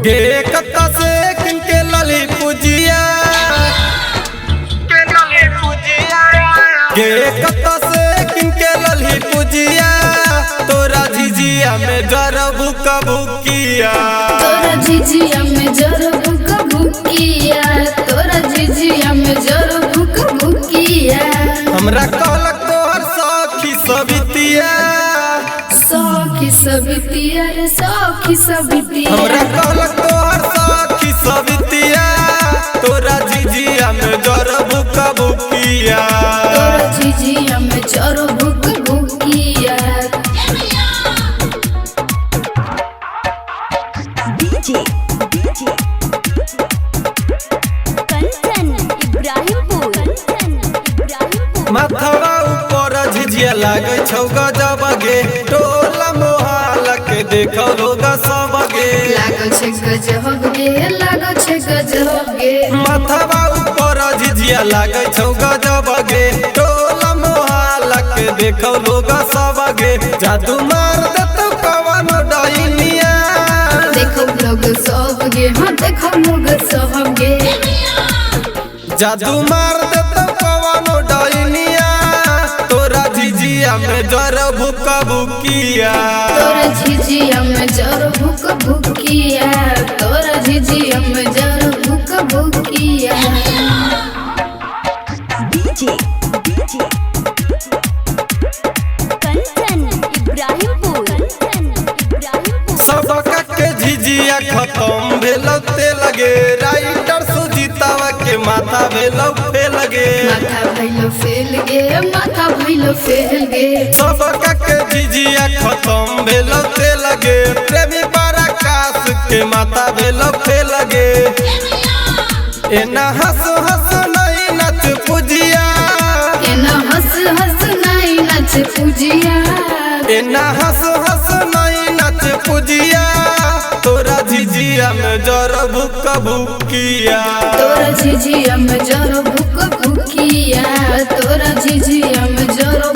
गे कत्ता से किनके लली पूजिया गे कत्ता से किनके लली पूजिया तोरा झिझिया में जरब कबूकिया तोरा झिझिया में जरब कबूकिया तोरा झिझिया में जरब कबूकिया हमरा कहलक तोहर सखी सबितिया सखी सबितिया रे सखी सबितिया हमरा कहलक तोहर सखी सबितिया तोरा झिझिया में जरब कबूकिया तोरा झिझिया में जरब कबूकिया डीजे कंचन इब्राहिमपुर माथवा ऊपर झिझिया लागे छौ गजब गे टोला मोहल्ला के देखो लोग सब गे लागो छे गजब गे लागो छे गजब गे माथवा ऊपर झिझिया लागे छौ गजब गे टोला मोहल्ला के देखो लोग सब गे जादू मार देतो कवन डाइनिया देखो लोग सब गे हाँ देखो लोग सब गे जादू मार देतो कवन डाइनिया तोरा झिझिया में जरब कबूकिया तोरा झिझिया में जरब कबूकिया तोरा झिझिया में जरब कबूकिया डीजे कंचन इब्राहिमपुर सबका के झिझिया खत्म भेलते लगे राइटर सुजीतावा के माथा भेलते लगे माथा भइलो फेल गे माथा भइलो फेल गे सबका के झिझिया खत्म भेलते लगे प्रेमी पराकाश के माथा भेलते लगे एना हंस हंस नहीं नच पूजिया एना हंस हंस नहीं नच पूजिया एना हंस हंस नहीं नच पूजिया तोरा झिझिया में जरब कबूकिया तोरा झिझिया में जरब कबूकिया तोरा झिझिया में जरब